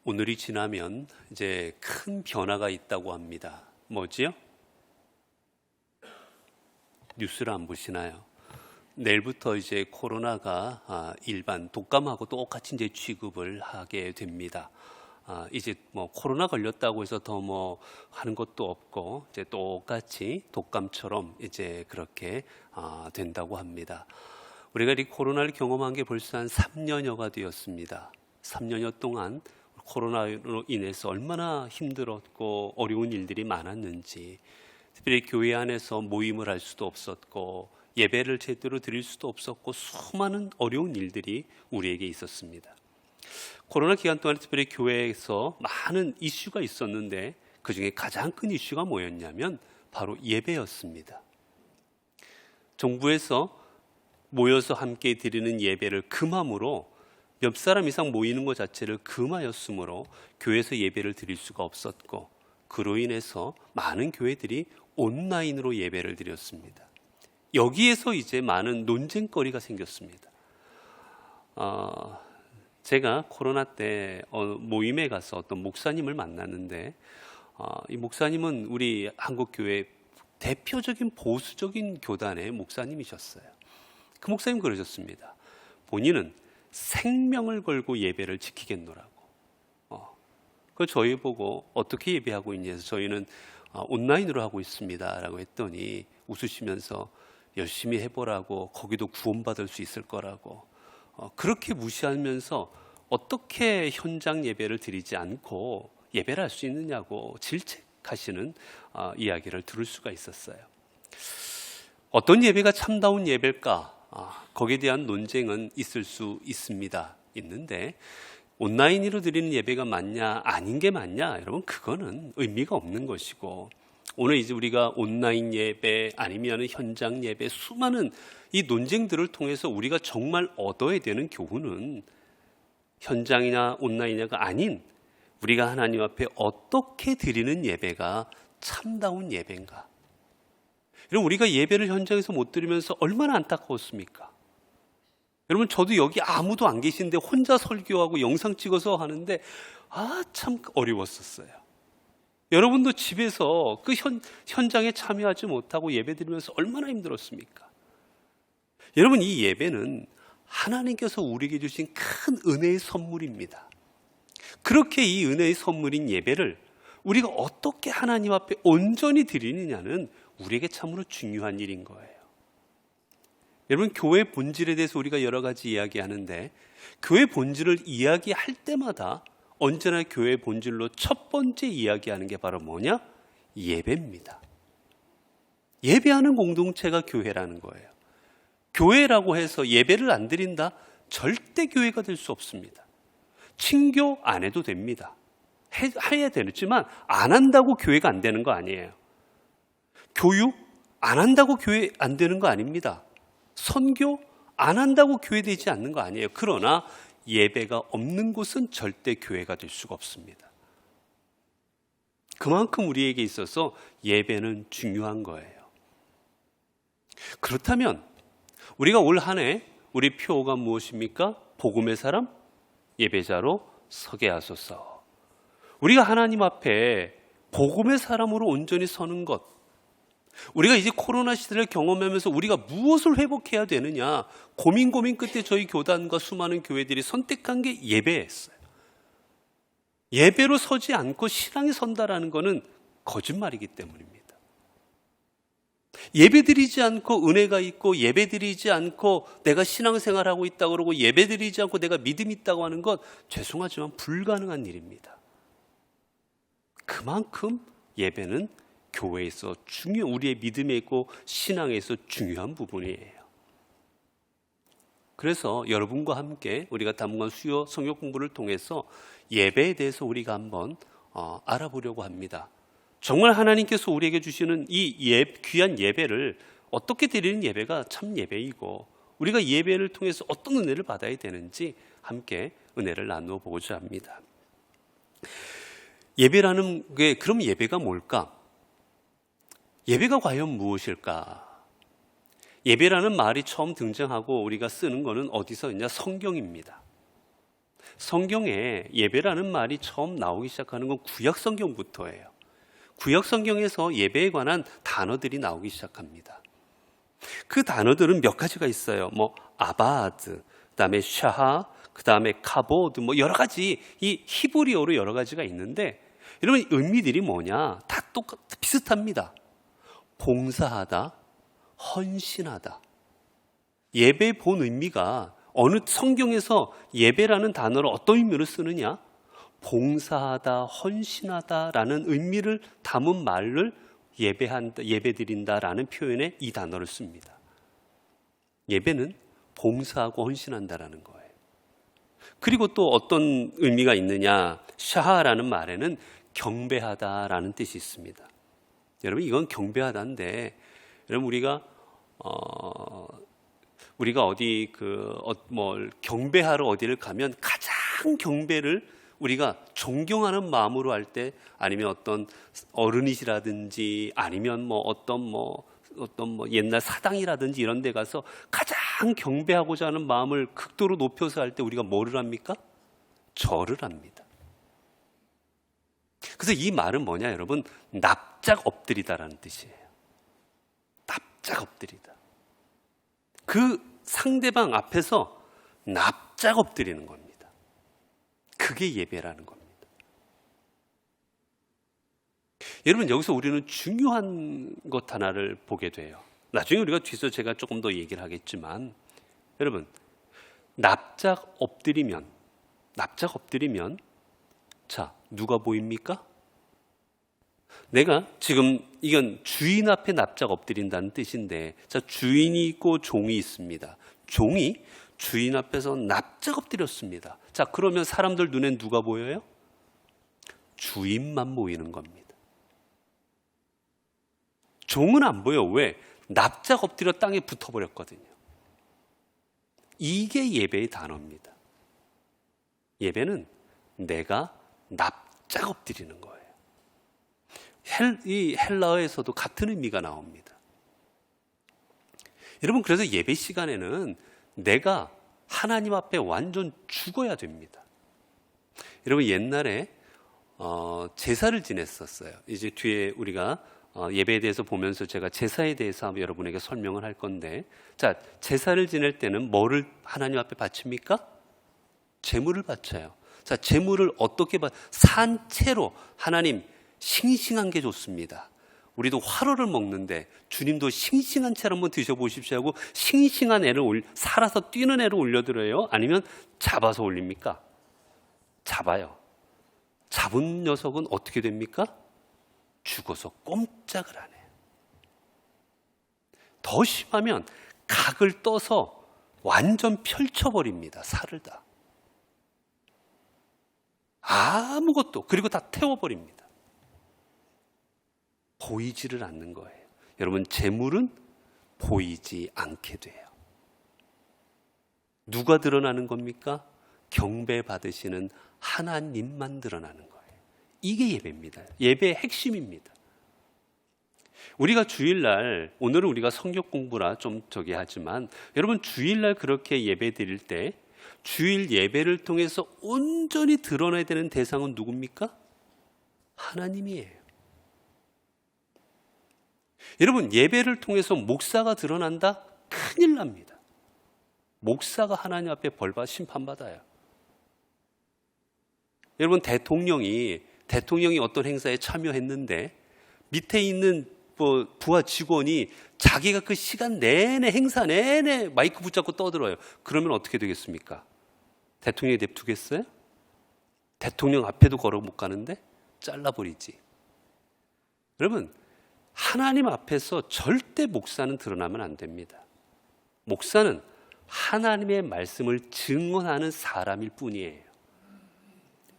오늘이 지나면 이제 큰 변화가 있다고 합니다. 뭐지요? 뉴스를 안 보시나요? 내일부터 이제 코로나가 일반 독감하고 똑같이 이제 취급을 하게 됩니다. 이제 뭐 코로나 걸렸다고 해서 더 뭐 하는 것도 없고 이제 똑같이 독감처럼 이제 그렇게 된다고 합니다. 우리가 이 코로나를 경험한 게 벌써 한 3년여가 되었습니다. 3년여 동안 코로나로 인해서 얼마나 힘들었고 어려운 일들이 많았는지, 특별히 교회 안에서 모임을 할 수도 없었고 예배를 제대로 드릴 수도 없었고 수많은 어려운 일들이 우리에게 있었습니다. 코로나 기간 동안 특별히 교회에서 많은 이슈가 있었는데 그중에 가장 큰 이슈가 뭐였냐면 바로 예배였습니다. 정부에서 모여서 함께 드리는 예배를 금함으로 몇 사람 이상 모이는 것 자체를 금하였으므로 교회에서 예배를 드릴 수가 없었고, 그로 인해서 많은 교회들이 온라인으로 예배를 드렸습니다. 여기에서 이제 많은 논쟁거리가 생겼습니다. 제가 코로나 때 모임에 가서 어떤 목사님을 만났는데, 이 목사님은 우리 한국교회 대표적인 보수적인 교단의 목사님이셨어요. 그 목사님 그러셨습니다. 본인은 생명을 걸고 예배를 지키겠노라고. 그 저희 보고 어떻게 예배하고 있냐 해서 저희는 온라인으로 하고 있습니다 라고 했더니 웃으시면서 열심히 해보라고, 거기도 구원받을 수 있을 거라고, 그렇게 무시하면서 어떻게 현장 예배를 드리지 않고 예배를 할 수 있느냐고 질책하시는 이야기를 들을 수가 있었어요. 어떤 예배가 참다운 예배일까? 거기에 대한 논쟁은 있을 수 있습니다. 있는데 온라인으로 드리는 예배가 맞냐 아닌 게 맞냐, 여러분 그거는 의미가 없는 것이고, 오늘 이제 우리가 온라인 예배 아니면 현장 예배 수많은 이 논쟁들을 통해서 우리가 정말 얻어야 되는 교훈은 현장이나 온라인이냐가 아닌 우리가 하나님 앞에 어떻게 드리는 예배가 참다운 예배인가. 여러분, 우리가 예배를 현장에서 못 드리면서 얼마나 안타까웠습니까? 여러분, 저도 여기 아무도 안 계신데 혼자 설교하고 영상 찍어서 하는데 참 어려웠었어요. 여러분도 집에서 그 현장에 참여하지 못하고 예배 드리면서 얼마나 힘들었습니까? 여러분, 이 예배는 하나님께서 우리에게 주신 큰 은혜의 선물입니다. 그렇게 이 은혜의 선물인 예배를 우리가 어떻게 하나님 앞에 온전히 드리느냐는 우리에게 참으로 중요한 일인 거예요. 여러분, 교회 본질에 대해서 우리가 여러 가지 이야기하는데 교회 본질을 이야기할 때마다 언제나 교회 본질로 첫 번째 이야기하는 게 바로 뭐냐? 예배입니다. 예배하는 공동체가 교회라는 거예요. 교회라고 해서 예배를 안 드린다? 절대 교회가 될 수 없습니다. 친교 안 해도 됩니다. 해야 되지만 안 한다고 교회가 안 되는 거 아니에요. 교육 안 한다고 교회 안 되는 거 아닙니다. 선교 안 한다고 교회 되지 않는 거 아니에요. 그러나 예배가 없는 곳은 절대 교회가 될 수가 없습니다. 그만큼 우리에게 있어서 예배는 중요한 거예요. 그렇다면 우리가 올 한 해 우리 표어가 무엇입니까? 복음의 사람, 예배자로 서게 하소서. 우리가 하나님 앞에 복음의 사람으로 온전히 서는 것, 우리가 이제 코로나 시대를 경험하면서 우리가 무엇을 회복해야 되느냐 고민 끝에 저희 교단과 수많은 교회들이 선택한 게 예배였어요. 예배로 서지 않고 신앙에 선다라는 것은 거짓말이기 때문입니다. 예배드리지 않고 은혜가 있고, 예배드리지 않고 내가 신앙생활하고 있다고 그러고, 예배드리지 않고 내가 믿음이 있다고 하는 것, 죄송하지만 불가능한 일입니다. 그만큼 예배는 교회에서 우리의 믿음에 있고 신앙에서 중요한 부분이에요. 그래서 여러분과 함께 우리가 당분간 수요 성역 공부를 통해서 예배에 대해서 우리가 한번 알아보려고 합니다. 정말 하나님께서 우리에게 주시는 이 귀한 예배를 어떻게 드리는 예배가 참 예배이고, 우리가 예배를 통해서 어떤 은혜를 받아야 되는지 함께 은혜를 나누어 보고자 합니다. 예배라는 게, 그럼 예배가 뭘까? 예배가 과연 무엇일까? 예배라는 말이 처음 등장하고 우리가 쓰는 것은 어디서 있냐? 성경입니다. 성경에 예배라는 말이 처음 나오기 시작하는 건 구약 성경부터예요. 구약 성경에서 예배에 관한 단어들이 나오기 시작합니다. 그 단어들은 몇 가지가 있어요. 아바드, 그다음에 샤하, 그다음에 카보드, 여러 가지 이 히브리어로 여러 가지가 있는데, 여러분 의미들이 뭐냐? 다 비슷합니다. 봉사하다, 헌신하다. 예배의 본 의미가 어느 성경에서 예배라는 단어를 어떤 의미로 쓰느냐? 봉사하다, 헌신하다라는 의미를 담은 말을 예배드린다라는 표현에 이 단어를 씁니다. 예배는 봉사하고 헌신한다라는 거예요. 그리고 또 어떤 의미가 있느냐? 샤하라는 말에는 경배하다라는 뜻이 있습니다. 여러분 이건 경배하다인데, 여러분 우리가 어디 경배하러 어디를 가면 가장 경배를 우리가 존경하는 마음으로 할 때, 아니면 어떤 어른이시라든지 아니면 어떤 옛날 사당이라든지 이런 데 가서 가장 경배하고자 하는 마음을 극도로 높여서 할 때 우리가 뭐를 합니까? 절을 합니다. 그래서 이 말은 뭐냐 여러분? 납작 엎드리다라는 뜻이에요. 납작 엎드리다. 그 상대방 앞에서 납작 엎드리는 겁니다. 그게 예배라는 겁니다. 여러분 여기서 우리는 중요한 것 하나를 보게 돼요. 나중에 우리가 뒤에서 제가 조금 더 얘기를 하겠지만, 여러분 납작 엎드리면 자, 누가 보입니까? 내가 지금 이건 주인 앞에 납작 엎드린다는 뜻인데, 자, 주인이 있고 종이 있습니다. 종이 주인 앞에서 납작 엎드렸습니다. 자, 그러면 사람들 눈엔 누가 보여요? 주인만 보이는 겁니다. 종은 안 보여. 왜? 납작 엎드려 땅에 붙어버렸거든요. 이게 예배의 단어입니다. 예배는 내가 납작 엎드리는 거예요. 이 헬라어에서도 같은 의미가 나옵니다. 여러분 그래서 예배 시간에는 내가 하나님 앞에 완전 죽어야 됩니다. 여러분 옛날에 제사를 지냈었어요. 이제 뒤에 우리가 예배에 대해서 보면서 제가 제사에 대해서 여러분에게 설명을 할 건데, 자, 제사를 지낼 때는 뭐를 하나님 앞에 바칩니까? 제물을 바쳐요. 자, 제물을 어떻게 산채로 하나님 싱싱한 게 좋습니다. 우리도 화로를 먹는데 주님도 싱싱한 채를 한번 드셔보십시오 하고 싱싱한 애를 살아서 뛰는 애를 올려드려요? 아니면 잡아서 올립니까? 잡아요. 잡은 녀석은 어떻게 됩니까? 죽어서 꼼짝을 안 해요. 더 심하면 각을 떠서 완전 펼쳐버립니다. 살을 다. 아무것도, 그리고 다 태워버립니다. 보이지를 않는 거예요. 여러분, 재물은 보이지 않게 돼요. 누가 드러나는 겁니까? 경배 받으시는 하나님만 드러나는 거예요. 이게 예배입니다. 예배의 핵심입니다. 우리가 주일날, 오늘은 우리가 성경 공부라 좀 하지만, 여러분 주일날 그렇게 예배 드릴 때 주일 예배를 통해서 온전히 드러나야 되는 대상은 누굽니까? 하나님이에요. 여러분, 예배를 통해서 목사가 드러난다? 큰일 납니다. 목사가 하나님 앞에 심판받아요. 여러분, 대통령이 어떤 행사에 참여했는데 밑에 있는 부하 직원이 자기가 그 시간 내내, 행사 내내 마이크 붙잡고 떠들어요. 그러면 어떻게 되겠습니까? 대통령이 냅두겠어요? 대통령 앞에도 걸어 못 가는데 잘라버리지. 여러분, 하나님 앞에서 절대 목사는 드러나면 안 됩니다. 목사는 하나님의 말씀을 증언하는 사람일 뿐이에요.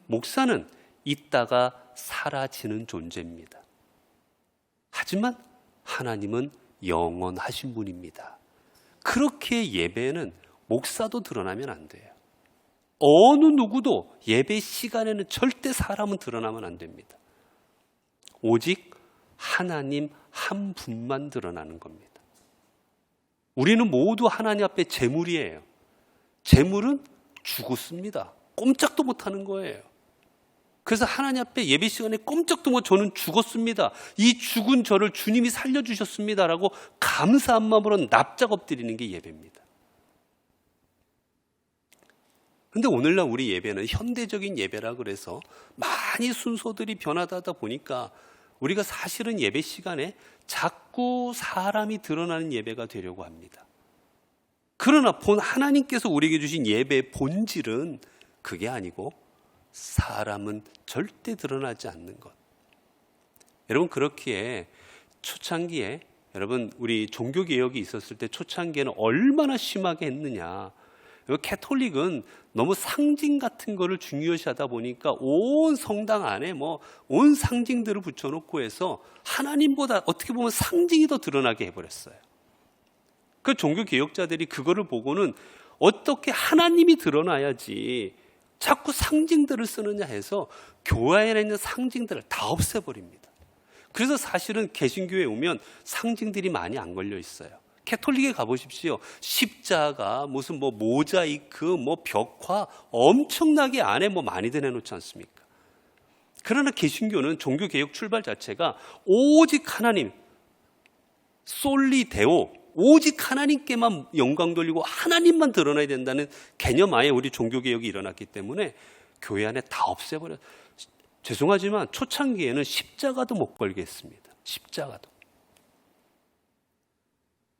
목사는 있다가 사라지는 존재입니다. 하지만 하나님은 영원하신 분입니다. 그렇게 예배는 목사도 드러나면 안 돼요. 어느 누구도 예배 시간에는 절대 사람은 드러나면 안 됩니다. 오직 하나님 한 분만 드러나는 겁니다. 우리는 모두 하나님 앞에 제물이에요. 제물은 죽었습니다. 꼼짝도 못하는 거예요. 그래서 하나님 앞에 예배 시간에 꼼짝도 못, 저는 죽었습니다, 이 죽은 저를 주님이 살려주셨습니다라고 감사한 마음으로 납작 엎드리는 게 예배입니다. 근데 오늘날 우리 예배는 현대적인 예배라 그래서 많이 순서들이 변화하다 보니까 우리가 사실은 예배 시간에 자꾸 사람이 드러나는 예배가 되려고 합니다. 그러나 하나님께서 우리에게 주신 예배의 본질은 그게 아니고 사람은 절대 드러나지 않는 것. 여러분, 그렇기에 초창기에, 여러분 우리 종교개혁이 있었을 때 초창기에는 얼마나 심하게 했느냐. 캐톨릭은 너무 상징 같은 거를 중요시하다 보니까 온 성당 안에 온 상징들을 붙여놓고 해서 하나님보다 어떻게 보면 상징이 더 드러나게 해버렸어요. 그 종교개혁자들이 그거를 보고는 어떻게 하나님이 드러나야지 자꾸 상징들을 쓰느냐 해서 교회 안에 있는 상징들을 다 없애버립니다. 그래서 사실은 개신교에 오면 상징들이 많이 안 걸려 있어요. 캐톨릭에 가보십시오. 십자가, 무슨 모자이크, 벽화 엄청나게 안에 많이들 해놓지 않습니까? 그러나 개신교는 종교개혁 출발 자체가 오직 하나님, 솔리 데오, 오직 하나님께만 영광 돌리고 하나님만 드러나야 된다는 개념 하에 우리 종교개혁이 일어났기 때문에 교회 안에 다 없애버려. 죄송하지만 초창기에는 십자가도 못 걸게 했습니다.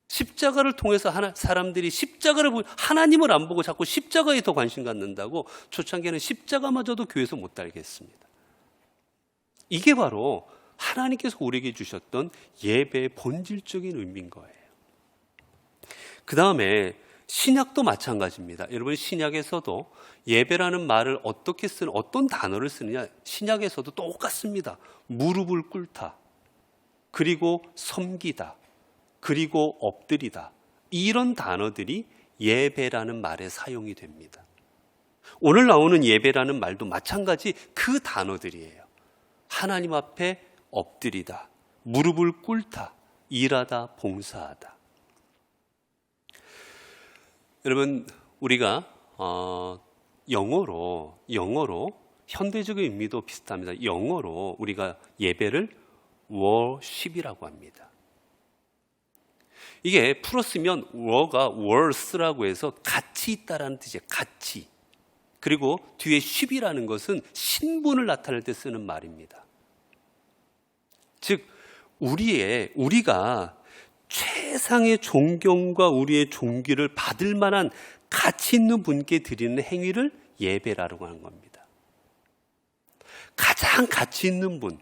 십자가를 통해서 사람들이 십자가를 보고 하나님을 안 보고 자꾸 십자가에 더 관심 갖는다고 초창기에는 십자가마저도 교회에서 못 달게 했습니다. 이게 바로 하나님께서 우리에게 주셨던 예배의 본질적인 의미인 거예요. 그 다음에 신약도 마찬가지입니다. 여러분, 신약에서도 예배라는 말을 어떻게 쓰는, 어떤 단어를 쓰느냐, 신약에서도 똑같습니다. 무릎을 꿇다, 그리고 섬기다, 그리고 엎드리다, 이런 단어들이 예배라는 말에 사용이 됩니다. 오늘 나오는 예배라는 말도 마찬가지 그 단어들이에요. 하나님 앞에 엎드리다, 무릎을 꿇다, 일하다, 봉사하다. 여러분, 우리가 영어로 현대적인 의미도 비슷합니다. 영어로 우리가 예배를 worship이라고 합니다. 이게 풀었으면 워가 worth라고 해서 같이 있다라는 뜻이에요. 같이. 그리고 뒤에 ship이라는 것은 신분을 나타낼 때 쓰는 말입니다. 즉 우리가 최상의 존경과 우리의 존귀를 받을 만한 가치 있는 분께 드리는 행위를 예배라고 하는 겁니다. 가장 가치 있는 분,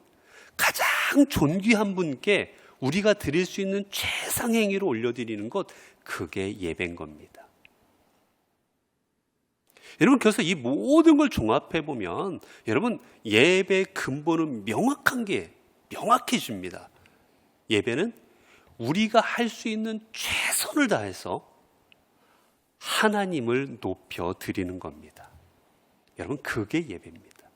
가장 존귀한 분께 우리가 드릴 수 있는 최상 행위를 올려드리는 것, 그게 예배인 겁니다. 여러분, 그래서 이 모든 걸 종합해 보면 여러분, 예배의 근본은 명확해집니다. 예배는 우리가 할 수 있는 최선을 다해서 하나님을 높여 드리는 겁니다. 여러분, 그게 예배입니다.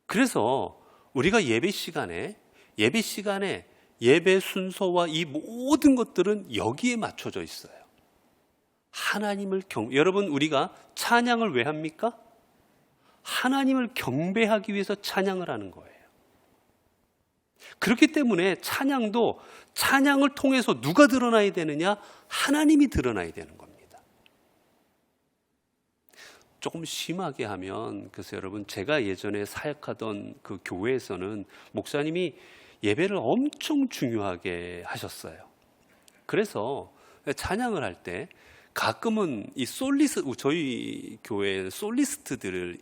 그래서 우리가 예배 시간에 예배 순서와 이 모든 것들은 여기에 맞춰져 있어요. 하나님을 여러분, 우리가 찬양을 왜 합니까? 하나님을 경배하기 위해서 찬양을 하는 거예요. 그렇기 때문에 찬양을 통해서 누가 드러나야 되느냐? 하나님이 드러나야 되는 겁니다. 조금 심하게 하면, 그래서 여러분, 제가 예전에 사역하던 그 교회에서는 목사님이 예배를 엄청 중요하게 하셨어요. 그래서 찬양을 할 때 가끔은 이 저희 교회 솔리스트들을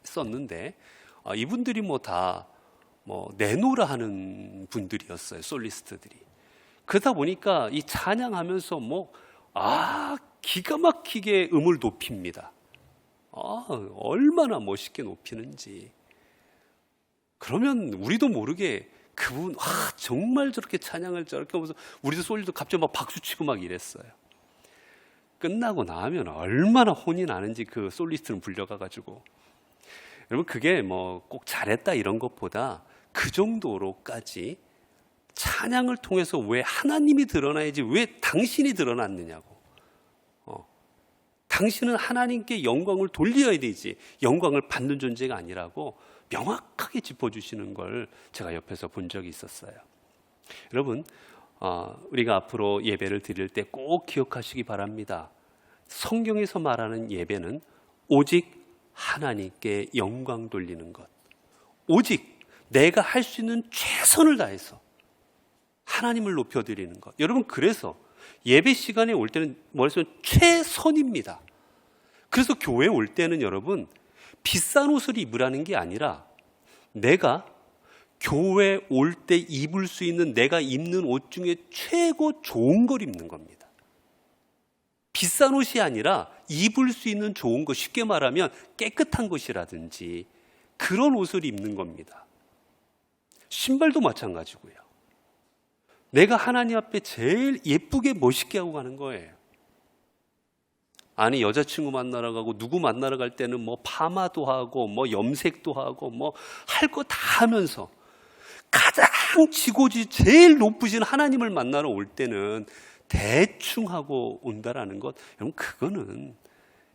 썼는데, 이분들이 다 내노라 하는 분들이었어요. 솔리스트들이. 그러다 보니까 이 찬양하면서 기가 막히게 음을 높입니다. 얼마나 멋있게 높이는지. 그러면 우리도 모르게 그분 정말 저렇게 찬양을 저렇게 하면서 우리도 솔리도 갑자기 박수치고 이랬어요. 끝나고 나면 얼마나 혼이 나는지 그 솔리스트는 불려가가지고. 여러분, 그게 꼭 잘했다 이런 것보다 그 정도로까지 찬양을 통해서 왜 하나님이 드러나야지 왜 당신이 드러났느냐고. 당신은 하나님께 영광을 돌려야 되지 영광을 받는 존재가 아니라고 명확하게 짚어주시는 걸 제가 옆에서 본 적이 있었어요. 여러분, 우리가 앞으로 예배를 드릴 때 꼭 기억하시기 바랍니다. 성경에서 말하는 예배는 오직 하나님께 영광 돌리는 것, 오직 내가 할 수 있는 최선을 다해서 하나님을 높여드리는 것. 여러분, 그래서 예배 시간에 올 때는 뭐랬으면 최선입니다. 그래서 교회에 올 때는 여러분 비싼 옷을 입으라는 게 아니라 내가 교회 올 때 입을 수 있는 내가 입는 옷 중에 최고 좋은 걸 입는 겁니다. 비싼 옷이 아니라 입을 수 있는 좋은 것, 쉽게 말하면 깨끗한 것이라든지 그런 옷을 입는 겁니다. 신발도 마찬가지고요. 내가 하나님 앞에 제일 예쁘게 멋있게 하고 가는 거예요. 아니, 여자친구 만나러 가고 누구 만나러 갈 때는 뭐 파마도 하고 뭐 염색도 하고 뭐 할 거 다 하면서 가장 지고지 제일 높으신 하나님을 만나러 올 때는 대충 하고 온다라는 것, 여러분 그거는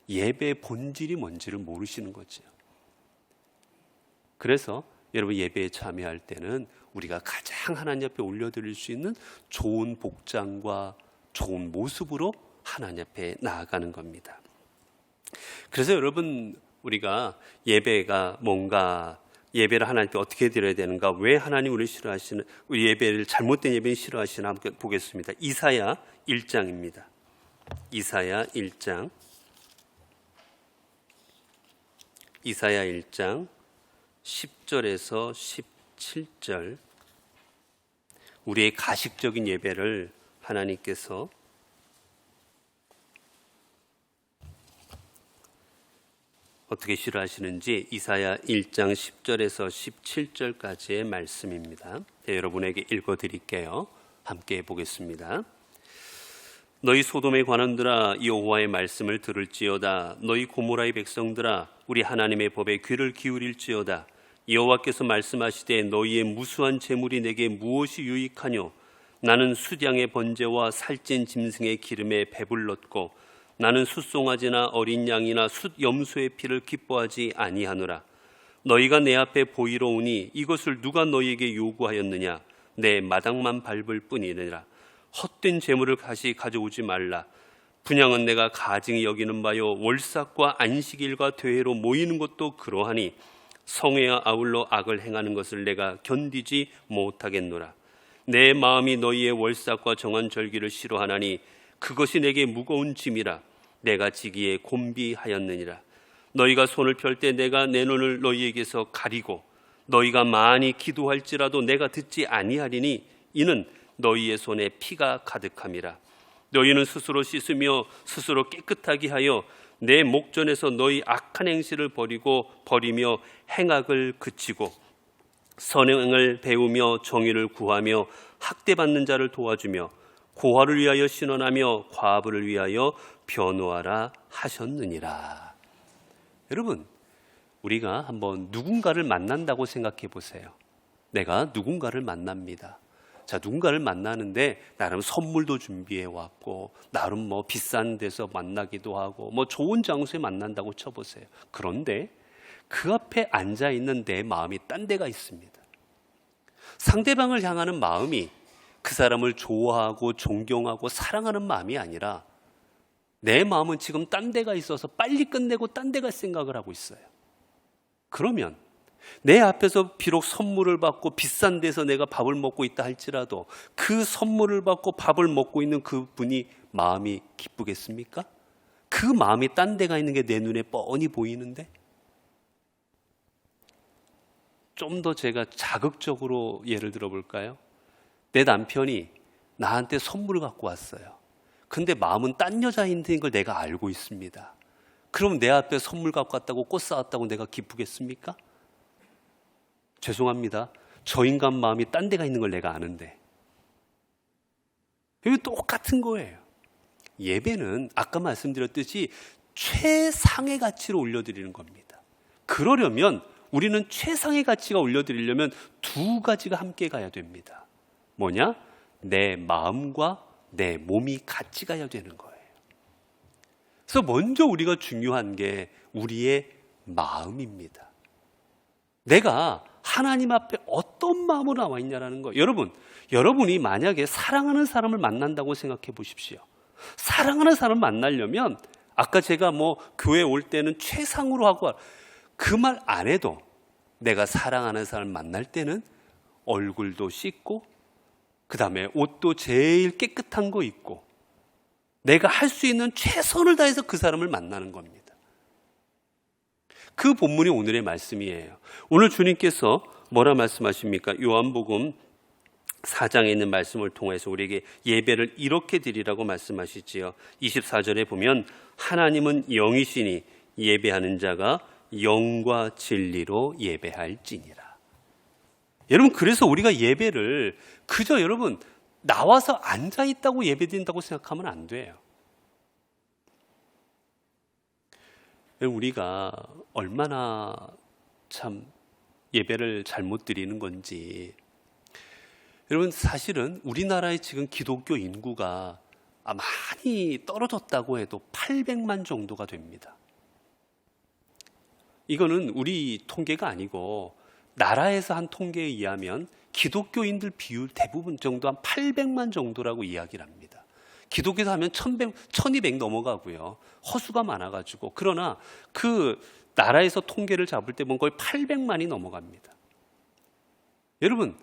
예배의 본질이 뭔지를 모르시는 거죠. 그래서 여러분 예배에 참여할 때는 우리가 가장 하나님 앞에 올려드릴 수 있는 좋은 복장과 좋은 모습으로 하나님 앞에 나아가는 겁니다. 그래서 여러분 우리가 예배가 뭔가 예배를 하나님께 어떻게 드려야 되는가, 왜 하나님 우리를 싫어하시는, 우리 예배를 잘못된 예배를 싫어하시나 함께 보겠습니다. 이사야 1장입니다. 이사야 1장 10절에서 17절. 우리의 가식적인 예배를 하나님께서 어떻게 싫어하시는지 이사야 1장 10절에서 17절까지의 말씀입니다. 여러분에게 읽어드릴게요. 함께 보겠습니다. 너희 소돔의 관원들아, 여호와의 말씀을 들을지어다. 너희 고모라의 백성들아, 우리 하나님의 법에 귀를 기울일지어다. 여호와께서 말씀하시되 너희의 무수한 재물이 내게 무엇이 유익하뇨? 나는 숫양의 번제와 살찐 짐승의 기름에 배불렀고 나는 숫송아지나 어린 양이나 숫염소의 피를 기뻐하지 아니하노라. 너희가 내 앞에 보이러 오니 이것을 누가 너희에게 요구하였느냐? 내 마당만 밟을 뿐이니라. 헛된 재물을 다시 가져오지 말라. 분향은 내가 가증히 여기는 바요, 월삭과 안식일과 대회로 모이는 것도 그러하니 성회와 아울러 악을 행하는 것을 내가 견디지 못하겠노라. 내 마음이 너희의 월삭과 정한 절기를 싫어하나니 그것이 내게 무거운 짐이라. 내가 지기에 곤비하였느니라. 너희가 손을 펼 때 내가 내 눈을 너희에게서 가리고 너희가 많이 기도할지라도 내가 듣지 아니하리니 이는 너희의 손에 피가 가득함이라. 너희는 스스로 씻으며 스스로 깨끗하게 하여 내 목전에서 너희 악한 행실을 버리며 행악을 그치고 선행을 배우며 정의를 구하며 학대받는 자를 도와주며 고아를 위하여 신원하며 과부를 위하여 변호하라 하셨느니라. 여러분, 우리가 한번 누군가를 만난다고 생각해 보세요. 내가 누군가를 만납니다. 자, 누군가를 만나는데 나름 선물도 준비해 왔고 나름 뭐 비싼 데서 만나기도 하고 뭐 좋은 장소에 만난다고 쳐보세요. 그런데 그 앞에 앉아 있는 내 마음이 딴 데가 있습니다. 상대방을 향하는 마음이 그 사람을 좋아하고 존경하고 사랑하는 마음이 아니라 내 마음은 지금 딴 데가 있어서 빨리 끝내고 딴 데 갈 생각을 하고 있어요. 그러면 내 앞에서 비록 선물을 받고 비싼 데서 내가 밥을 먹고 있다 할지라도 그 선물을 받고 밥을 먹고 있는 그 분이 마음이 기쁘겠습니까? 그 마음이 딴 데가 있는 게 내 눈에 뻔히 보이는데, 좀 더 제가 자극적으로 예를 들어 볼까요? 내 남편이 나한테 선물을 갖고 왔어요. 근데 마음은 딴 여자인데 걸 내가 알고 있습니다. 그럼 내 앞에 선물 갖고 왔다고 꽃 사왔다고 내가 기쁘겠습니까? 죄송합니다. 저 인간 마음이 딴 데가 있는 걸 내가 아는데. 이거 똑같은 거예요. 예배는 아까 말씀드렸듯이 최상의 가치로 올려드리는 겁니다. 그러려면 우리는 최상의 가치가 올려드리려면 두 가지가 함께 가야 됩니다. 뭐냐? 내 마음과 내 몸이 같이 가야 되는 거예요. 그래서 먼저 우리가 중요한 게 우리의 마음입니다. 내가 하나님 앞에 어떤 마음으로 나와 있냐라는 거. 여러분이 만약에 사랑하는 사람을 만난다고 생각해 보십시오. 사랑하는 사람을 만나려면 아까 제가 교회 올 때는 최상으로 하고 그 말 안 해도 내가 사랑하는 사람을 만날 때는 얼굴도 씻고 그 다음에 옷도 제일 깨끗한 거 입고 내가 할 수 있는 최선을 다해서 그 사람을 만나는 겁니다. 그 본문이 오늘의 말씀이에요. 오늘 주님께서 뭐라 말씀하십니까? 요한복음 4장에 있는 말씀을 통해서 우리에게 예배를 이렇게 드리라고 말씀하시지요. 24절에 보면 하나님은 영이시니 예배하는 자가 영과 진리로 예배할지니라. 여러분, 그래서 우리가 예배를 그저 나와서 앉아있다고 예배드린다고 생각하면 안 돼요. 우리가 얼마나 참 예배를 잘못 드리는 건지. 여러분, 사실은 우리나라의 지금 기독교 인구가 많이 떨어졌다고 해도 800만 정도가 됩니다. 이거는 우리 통계가 아니고 나라에서 한 통계에 의하면 기독교인들 비율 대부분 정도 한 800만 정도라고 이야기를 합니다. 기독교에서 하면 1200 넘어가고요. 허수가 많아가지고. 그러나 그 나라에서 통계를 잡을 때 보면 거의 800만이 넘어갑니다. 여러분,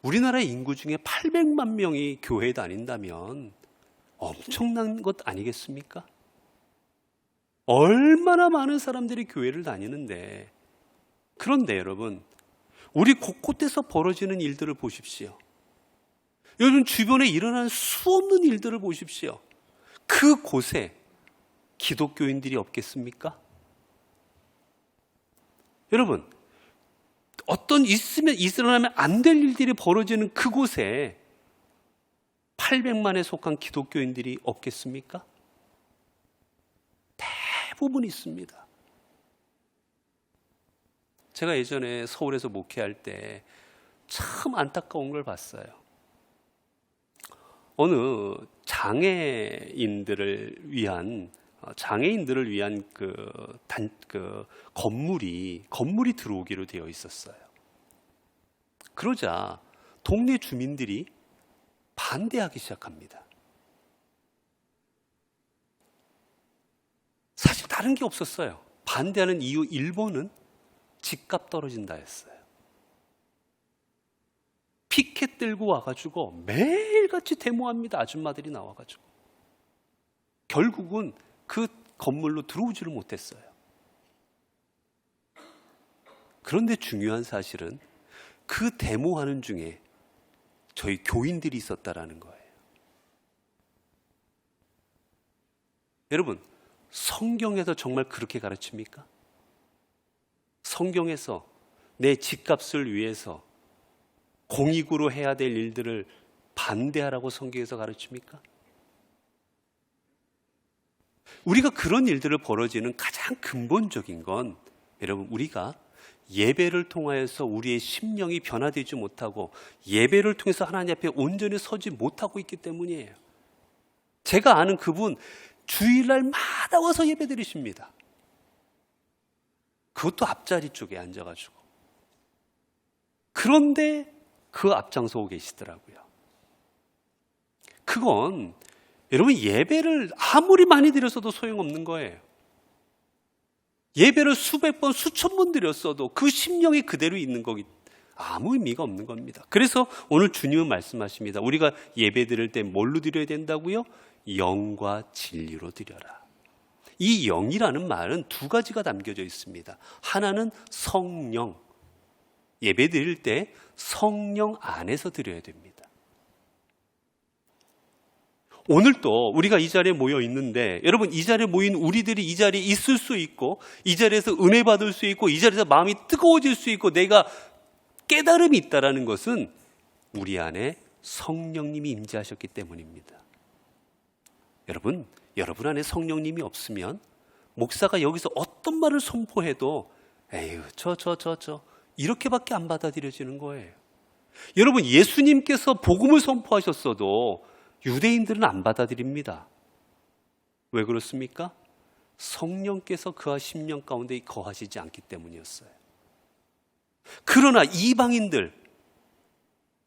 우리나라 인구 중에 800만 명이 교회에 다닌다면 엄청난 것 아니겠습니까? 얼마나 많은 사람들이 교회를 다니는데, 그런데 여러분, 우리 곳곳에서 벌어지는 일들을 보십시오. 요즘 주변에 일어나는 수없는 일들을 보십시오. 그곳에 기독교인들이 없겠습니까? 여러분, 어떤 일어나면 안 될 일들이 벌어지는 그곳에 800만에 속한 기독교인들이 없겠습니까? 대부분 있습니다. 제가 예전에 서울에서 목회할 때 참 안타까운 걸 봤어요. 어느 장애인들을 위한 건물이 들어오기로 되어 있었어요. 그러자 동네 주민들이 반대하기 시작합니다. 사실 다른 게 없었어요. 반대하는 이유 1번은 집값 떨어진다 했어요. 피켓 들고 와가지고 매일같이 데모합니다. 아줌마들이 나와가지고. 결국은 그 건물로 들어오지를 못했어요. 그런데 중요한 사실은 그 데모하는 중에 저희 교인들이 있었다라는 거예요. 여러분, 성경에서 정말 그렇게 가르칩니까? 성경에서 내 집값을 위해서 공익으로 해야 될 일들을 반대하라고 성경에서 가르칩니까? 우리가 그런 일들을 벌어지는 가장 근본적인 건 여러분, 우리가 예배를 통하여서 우리의 심령이 변화되지 못하고 예배를 통해서 하나님 앞에 온전히 서지 못하고 있기 때문이에요. 제가 아는 그분 주일날마다 와서 예배 드리십니다. 그것도 앞자리 쪽에 앉아가지고. 그런데 그 앞장서고 계시더라고요. 그건 여러분, 예배를 아무리 많이 드렸어도 소용없는 거예요. 예배를 수백 번, 수천 번 드렸어도 그 심령이 그대로 있는 거기 아무 의미가 없는 겁니다. 그래서 오늘 주님은 말씀하십니다. 우리가 예배 드릴 때 뭘로 드려야 된다고요? 영과 진리로 드려라. 이 영이라는 말은 두 가지가 담겨져 있습니다. 하나는 성령. 예배 드릴 때 성령 안에서 드려야 됩니다. 오늘도 우리가 이 자리에 모여 있는데, 여러분, 이 자리에 모인 우리들이 이 자리에 있을 수 있고, 이 자리에서 은혜 받을 수 있고, 이 자리에서 마음이 뜨거워질 수 있고, 내가 깨달음이 있다는 것은 우리 안에 성령님이 임재하셨기 때문입니다. 여러분 안에 성령님이 없으면 목사가 여기서 어떤 말을 선포해도 에휴, 이렇게밖에 안 받아들여지는 거예요. 여러분, 예수님께서 복음을 선포하셨어도 유대인들은 안 받아들입니다. 왜 그렇습니까? 성령께서 그와 심령 가운데 거하시지 않기 때문이었어요. 그러나 이방인들,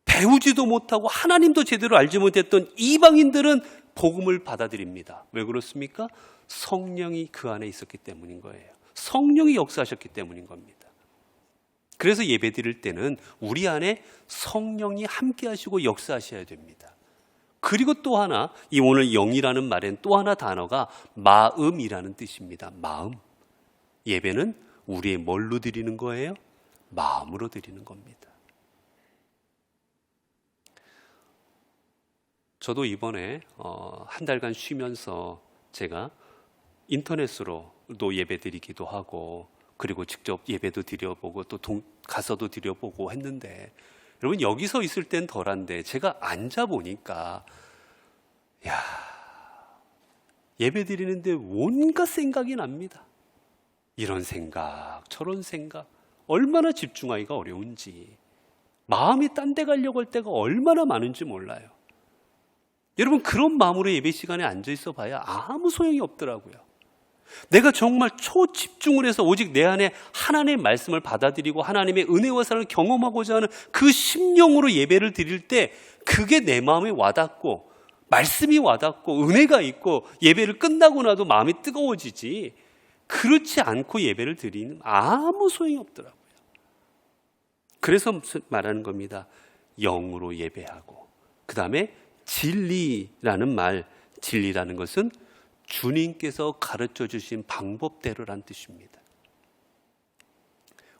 배우지도 못하고 하나님도 제대로 알지 못했던 이방인들은 복음을 받아들입니다. 왜 그렇습니까? 성령이 그 안에 있었기 때문인 거예요. 성령이 역사하셨기 때문인 겁니다. 그래서 예배 드릴 때는 우리 안에 성령이 함께 하시고 역사하셔야 됩니다. 그리고 또 하나, 이 오늘 영이라는 말엔 또 하나 단어가 마음이라는 뜻입니다. 마음. 예배는 우리의 뭘로 드리는 거예요? 마음으로 드리는 겁니다. 저도 이번에 한 달간 쉬면서 제가 인터넷으로도 예배 드리기도 하고, 그리고 직접 예배도 드려보고 또 가서도 드려보고 했는데, 여러분 여기서 있을 땐 덜한데 제가 앉아보니까 예배 드리는데 온갖 생각이 납니다. 이런 생각 저런 생각, 얼마나 집중하기가 어려운지, 마음이 딴 데 가려고 할 때가 얼마나 많은지 몰라요. 여러분 그런 마음으로 예배 시간에 앉아있어 봐야 아무 소용이 없더라고요. 내가 정말 초집중을 해서 오직 내 안에 하나님의 말씀을 받아들이고 하나님의 은혜와 사랑을 경험하고자 하는 그 심령으로 예배를 드릴 때 그게 내 마음에 와닿고 말씀이 와닿고 은혜가 있고 예배를 끝나고 나도 마음이 뜨거워지지, 그렇지 않고 예배를 드리는 아무 소용이 없더라고요. 그래서 말하는 겁니다. 영으로 예배하고, 그 다음에 진리라는 말, 진리라는 것은 주님께서 가르쳐 주신 방법대로란 뜻입니다.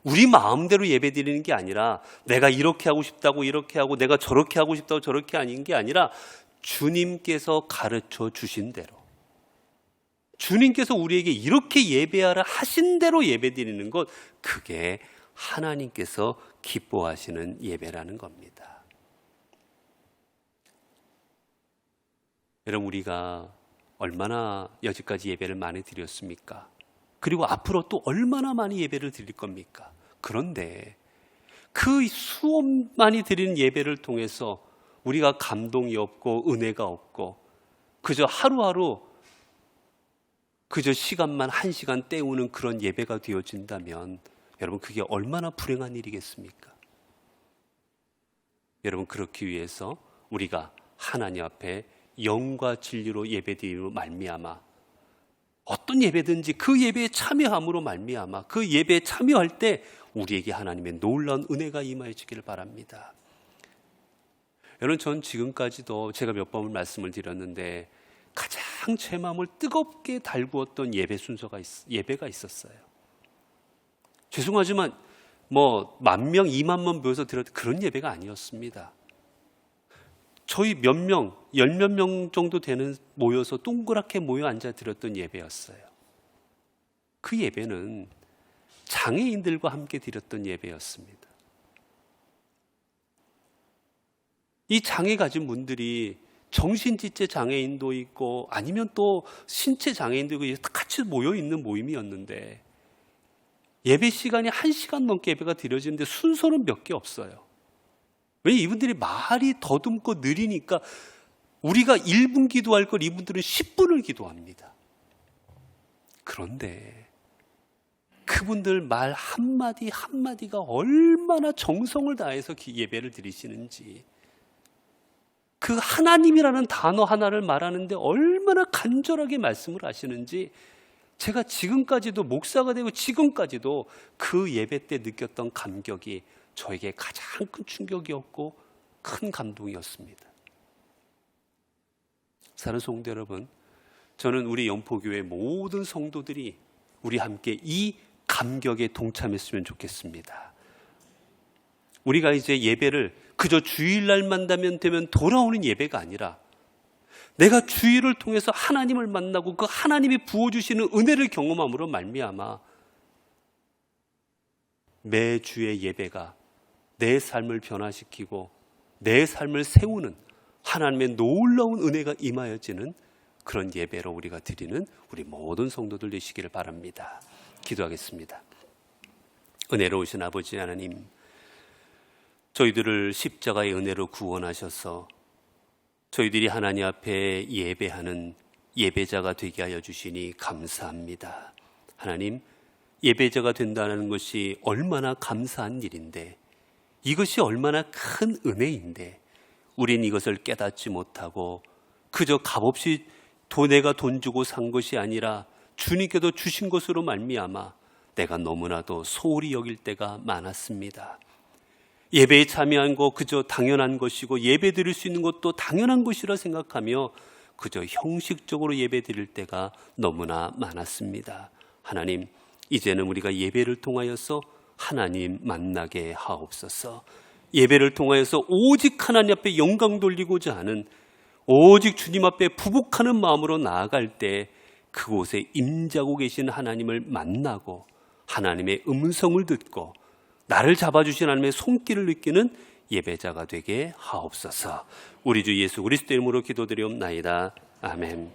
우리 마음대로 예배 드리는 게 아니라 내가 이렇게 하고 싶다고 이렇게 하고 내가 저렇게 하고 싶다고 저렇게 하는 게 아니라 주님께서 가르쳐 주신 대로, 주님께서 우리에게 이렇게 예배하라 하신 대로 예배 드리는 것, 그게 하나님께서 기뻐하시는 예배라는 겁니다. 여러분 우리가 얼마나 여지까지 예배를 많이 드렸습니까? 그리고 앞으로 또 얼마나 많이 예배를 드릴 겁니까? 그런데 그 수업 많이 드리는 예배를 통해서 우리가 감동이 없고 은혜가 없고 그저 하루하루 그저 시간만 한 시간 때우는 그런 예배가 되어진다면 여러분 그게 얼마나 불행한 일이겠습니까? 여러분 그렇기 위해서 우리가 하나님 앞에 영과 진리로 예배드림으로 말미암아 어떤 예배든지 그 예배에 참여함으로 말미암아 그 예배에 참여할 때 우리에게 하나님의 놀라운 은혜가 임하여 주기를 바랍니다. 여러분 전 지금까지도 제가 몇 번을 말씀을 드렸는데 가장 제 마음을 뜨겁게 달구었던 예배가 있었어요. 죄송하지만 10,000명, 20,000명 모여서 드렸던 그런 예배가 아니었습니다. 저희 몇 명, 10몇 명 정도 되는 모여서 동그랗게 모여 앉아 드렸던 예배였어요. 그 예배는 장애인들과 함께 드렸던 예배였습니다. 이 장애 가진 분들이 정신지체 장애인도 있고 아니면 또 신체 장애인도 있고 같이 모여 있는 모임이었는데 예배 시간이 1시간 넘게 예배가 드려지는데 순서는 몇 개 없어요. 왜냐하면 이분들이 말이 더듬고 느리니까 우리가 1분 기도할 걸 이분들은 10분을 기도합니다. 그런데 그분들 말 한마디 한마디가 얼마나 정성을 다해서 예배를 드리시는지, 그 하나님이라는 단어 하나를 말하는데 얼마나 간절하게 말씀을 하시는지 제가 지금까지도 목사가 되고 지금까지도 그 예배 때 느꼈던 감격이 저에게 가장 큰 충격이었고 큰 감동이었습니다. 사랑하는 성도 여러분, 저는 우리 영포교회 모든 성도들이 우리 함께 이 감격에 동참했으면 좋겠습니다. 우리가 이제 예배를 그저 주일날만 되면 돌아오는 예배가 아니라 내가 주일을 통해서 하나님을 만나고 그 하나님이 부어주시는 은혜를 경험함으로 말미암아 매주의 예배가 내 삶을 변화시키고 내 삶을 세우는 하나님의 놀라운 은혜가 임하여지는 그런 예배로 우리가 드리는 우리 모든 성도들 되시기를 바랍니다. 기도하겠습니다. 은혜로우신 아버지 하나님, 저희들을 십자가의 은혜로 구원하셔서 저희들이 하나님 앞에 예배하는 예배자가 되게 하여 주시니 감사합니다. 하나님, 예배자가 된다는 것이 얼마나 감사한 일인데, 이것이 얼마나 큰 은혜인데 우린 이것을 깨닫지 못하고 그저 값없이 내가 돈 주고 산 것이 아니라 주님께도 주신 것으로 말미암아 내가 너무나도 소홀히 여길 때가 많았습니다. 예배에 참여한 거 그저 당연한 것이고 예배 드릴 수 있는 것도 당연한 것이라 생각하며 그저 형식적으로 예배 드릴 때가 너무나 많았습니다. 하나님, 이제는 우리가 예배를 통하여서 하나님 만나게 하옵소서. 예배를 통하여서 오직 하나님 앞에 영광 돌리고자 하는, 오직 주님 앞에 부복하는 마음으로 나아갈 때 그곳에 임자고 계신 하나님을 만나고 하나님의 음성을 듣고 나를 잡아주신 하나님의 손길을 느끼는 예배자가 되게 하옵소서. 우리 주 예수 그리스도의 이름으로 기도드리옵나이다. 아멘.